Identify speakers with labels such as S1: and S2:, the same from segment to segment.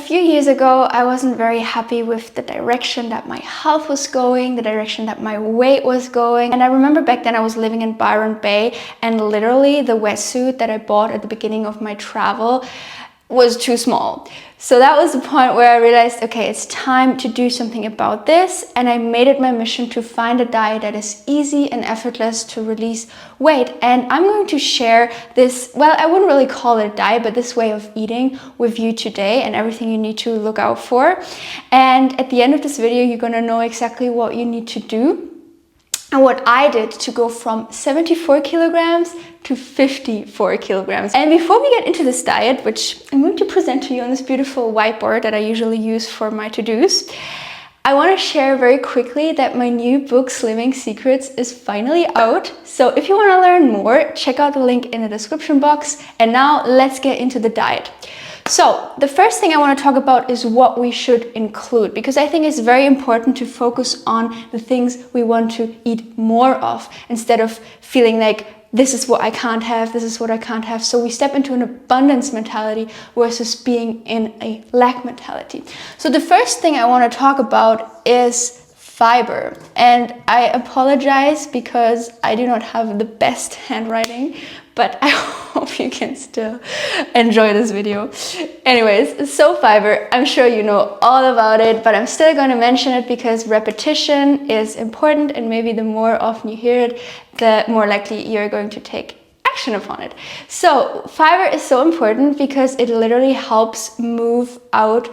S1: few years ago, I wasn't very happy with the direction that my health was going, the direction that my weight was going. And I remember back then I was living in Byron Bay, and literally the wetsuit that I bought at the beginning of my travel was too small. So that was the point where I realized, okay, it's time to do something about this. And I made it my mission to find a diet that is easy and effortless to release weight. And I'm going to share this, well, I wouldn't really call it a diet, but this way of eating with you today and everything you need to look out for. And at the end of this video, you're gonna know exactly what you need to do and what I did to go from 74 kilograms to 54 kilograms. And before we get into this diet, which I'm going to present to you on this beautiful whiteboard that I usually use for my to-dos, I want to share very quickly that my new book, Slimming Secrets, is finally out. So if you want to learn more, check out the link in the description box. And now let's get into the diet. So the first thing I want to talk about is what we should include, because I think it's very important to focus on the things we want to eat more of instead of feeling like this is what I can't have, this is what I can't have. So we step into an abundance mentality versus being in a lack mentality. So the first thing I want to talk about is fiber. And I apologize because I do not have the best handwriting, but I hope you can still enjoy this video. Anyways, so fiber, I'm sure you know all about it, but I'm still going to mention it because repetition is important, and maybe the more often you hear it, the more likely you're going to take action upon it. So fiber is so important because it literally helps move out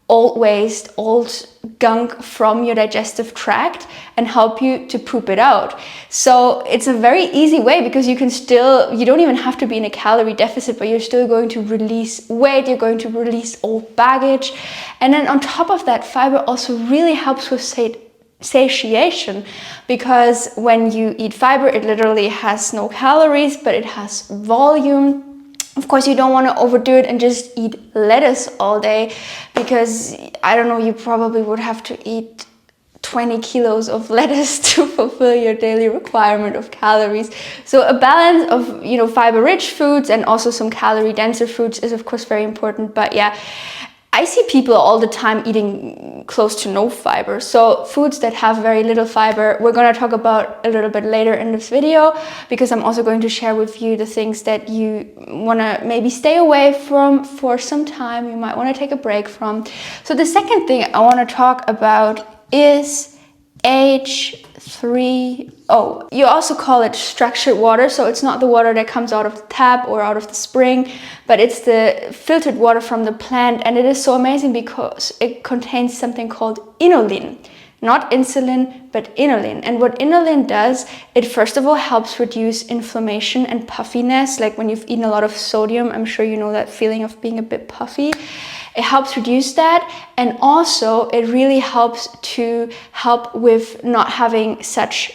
S1: old waste, old gunk from your digestive tract and help you to poop it out. So it's a very easy way because you don't even have to be in a calorie deficit, but you're still going to release weight, you're going to release old baggage. And then on top of that, fiber also really helps with satiation, because when you eat fiber, it literally has no calories, but it has volume. Of course, you don't want to overdo it and just eat lettuce all day, because I don't know, you probably would have to eat 20 kilos of lettuce to fulfill your daily requirement of calories. So a balance of, fiber-rich foods and also some calorie-denser foods is of course very important. But yeah, I see people all the time eating close to no fiber. So foods that have very little fiber, we're going to talk about a little bit later in this video, because I'm also going to share with you the things that you want to maybe stay away from for some time, you might want to take a break from. So the second thing I want to talk about is H3O. You also call it structured water. So it's not the water that comes out of the tap or out of the spring, but it's the filtered water from the plant. And it is so amazing because it contains something called inulin. Not insulin, but inulin. And what inulin does, it first of all helps reduce inflammation and puffiness. Like when you've eaten a lot of sodium, I'm sure you know that feeling of being a bit puffy. It helps reduce that, and also it really helps with not having such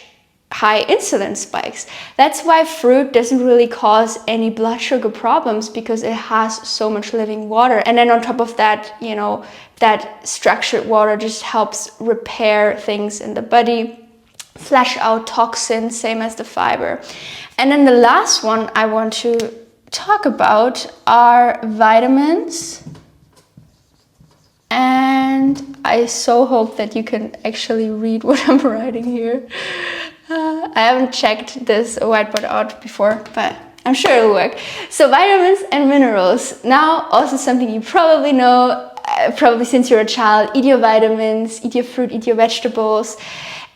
S1: high insulin spikes. That's why fruit doesn't really cause any blood sugar problems, because it has so much living water. And then on top of that, that structured water just helps repair things in the body, flush out toxins, same as the fiber. And then the last one I want to talk about are vitamins. And I so hope that you can actually read what I'm writing here. I haven't checked this whiteboard out before, but I'm sure it'll work. So vitamins and minerals. Now, also something you probably know, probably since you're a child, eat your vitamins, eat your fruit, eat your vegetables.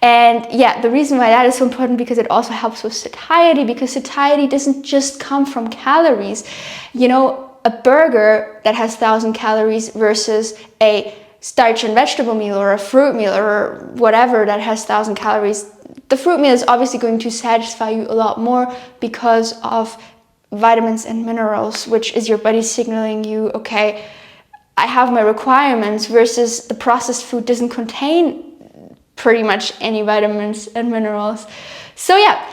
S1: And yeah, the reason why that is so important, because it also helps with satiety, because satiety doesn't just come from calories. A burger that has 1,000 calories versus a starch and vegetable meal or a fruit meal or whatever that has 1,000 calories. The fruit meal is obviously going to satisfy you a lot more because of vitamins and minerals, which is your body signaling you, okay, I have my requirements, versus the processed food doesn't contain pretty much any vitamins and minerals. So yeah,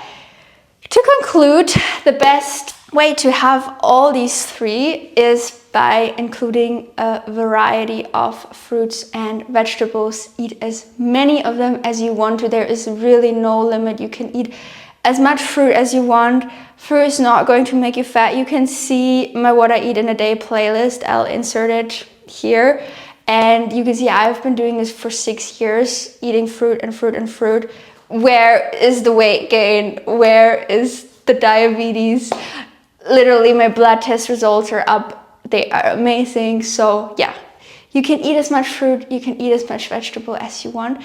S1: to conclude, the best way to have all these three is by including a variety of fruits and vegetables. Eat as many of them as you want to. There is really no limit. You can eat as much fruit as you want. Fruit is not going to make you fat. You can see my What I Eat in a Day playlist. I'll insert it here. And you can see I've been doing this for 6 years, eating fruit and fruit and fruit. Where is the weight gain? Where is the diabetes? Literally, my blood test results are up. They are amazing. So yeah, you can eat as much fruit, you can eat as much vegetable as you want.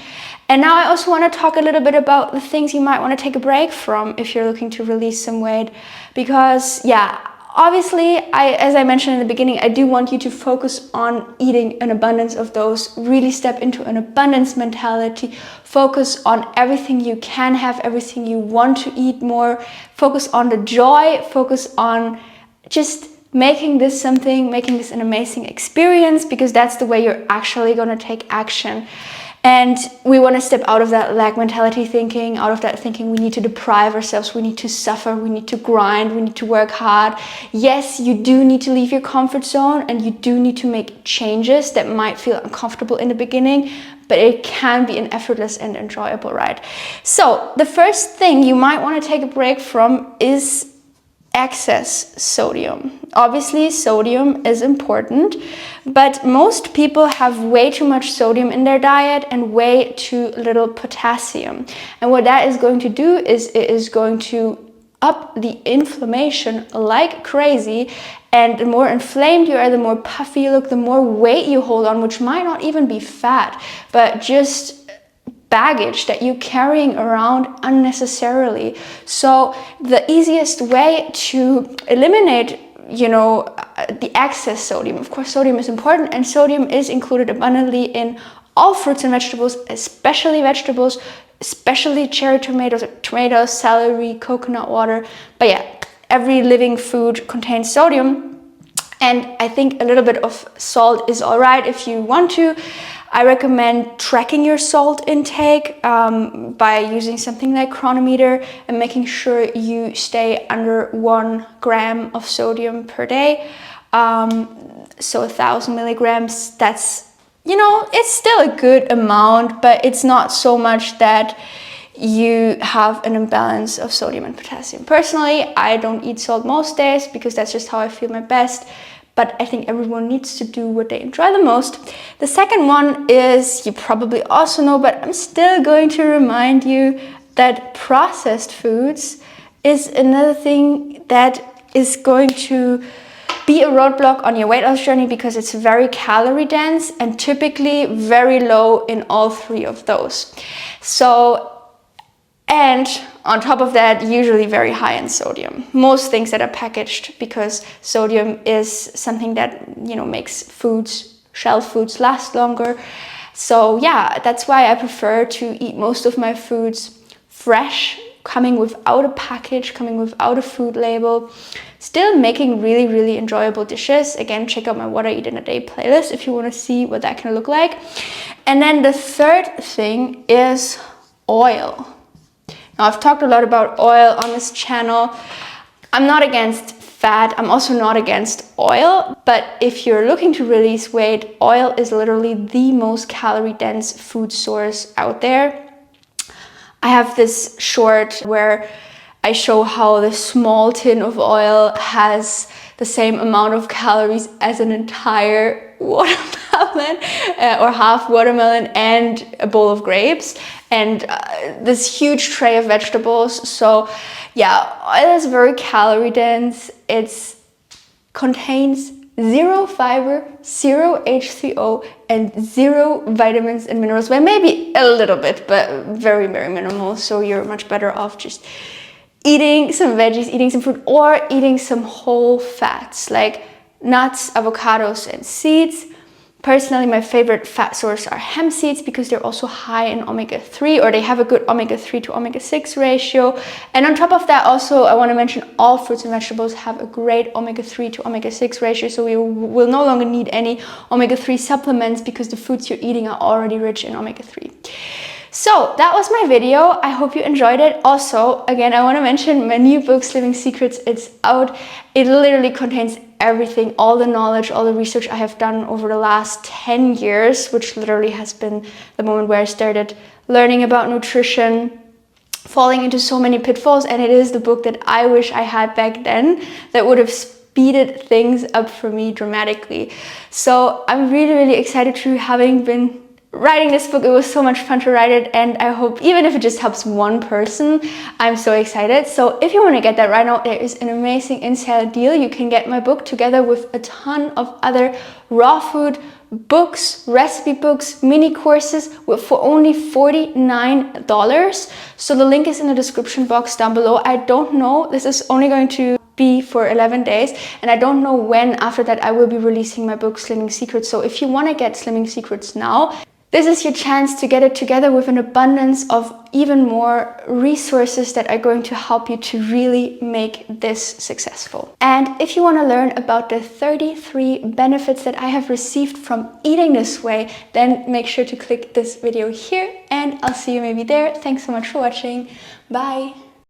S1: And now I also want to talk a little bit about the things you might want to take a break from if you're looking to release some weight. Because yeah, obviously, as I mentioned in the beginning, I do want you to focus on eating an abundance of those, really step into an abundance mentality, focus on everything you can have, everything you want to eat more, focus on the joy, focus on just making this an amazing experience, because that's the way you're actually going to take action. And we want to step out of that lack mentality thinking, out of that thinking we need to deprive ourselves, we need to suffer, we need to grind, we need to work hard. Yes, you do need to leave your comfort zone and you do need to make changes that might feel uncomfortable in the beginning, but it can be an effortless and enjoyable ride. So the first thing you might want to take a break from is excess sodium. Obviously, sodium is important, but most people have way too much sodium in their diet and way too little potassium. And what that is going to do is it is going to up the inflammation like crazy. And the more inflamed you are, the more puffy you look, the more weight you hold on, which might not even be fat, but just baggage that you're carrying around unnecessarily. So the easiest way to eliminate, the excess sodium, of course, sodium is important, and sodium is included abundantly in all fruits and vegetables, especially cherry tomatoes, celery, coconut water. But yeah, every living food contains sodium. And I think a little bit of salt is all right if you want to. I recommend tracking your salt intake by using something like Chronometer and making sure you stay under 1 gram of sodium per day. So 1,000 milligrams, that's, it's still a good amount, but it's not so much that you have an imbalance of sodium and potassium. Personally, I don't eat salt most days because that's just how I feel my best. But I think everyone needs to do what they enjoy the most. The second one is, you probably also know, but I'm still going to remind you that processed foods is another thing that is going to be a roadblock on your weight loss journey, because it's very calorie dense and typically very low in all 3 of those. And on top of that, usually very high in sodium. Most things that are packaged, because sodium is something that, makes shelf foods last longer. So yeah, that's why I prefer to eat most of my foods fresh, coming without a package, coming without a food label, still making really, really enjoyable dishes. Again, check out my What I Eat in a Day playlist if you want to see what that can look like. And then the third thing is oil. Now, I've talked a lot about oil on this channel. I'm not against fat. I'm also not against oil. But if you're looking to release weight, oil is literally the most calorie dense food source out there. I have this short where I show how the small tin of oil has the same amount of calories as an entire watermelon or half watermelon and a bowl of grapes, and this huge tray of vegetables. So yeah, oil is very calorie dense. It contains 0 fiber, 0 H2O, and 0 vitamins and minerals. Well, maybe a little bit, but very, very minimal. So you're much better off just eating some veggies, eating some fruit, or eating some whole fats like nuts, avocados, and seeds. Personally, my favorite fat source are hemp seeds, because they're also high in omega-3, or they have a good omega-3 to omega-6 ratio. And on top of that, also, I want to mention all fruits and vegetables have a great omega-3 to omega-6 ratio, so we will no longer need any omega-3 supplements, because the foods you're eating are already rich in omega-3. So that was my video. I hope you enjoyed it. Also, again, I want to mention my new book, Living Secrets. It's out. It literally contains everything, all the knowledge, all the research I have done over the last 10 years, which literally has been the moment where I started learning about nutrition, falling into so many pitfalls. And it is the book that I wish I had back then, that would have speeded things up for me dramatically. So I'm really excited to having been writing this book. It was so much fun to write it, and I hope even if it just helps one person, I'm so excited. So if you want to get that right now, there is an amazing in-sale deal. You can get my book together with a ton of other raw food books, recipe books, mini courses for only $49. So the link is in the description box down below. I don't know, this is only going to be for 11 days, and I don't know when after that I will be releasing my book Slimming Secrets. So if you want to get Slimming Secrets now, this is your chance to get it together with an abundance of even more resources that are going to help you to really make this successful. And if you want to learn about the 33 benefits that I have received from eating this way, then make sure to click this video here, and I'll see you maybe there. Thanks so much for watching. Bye.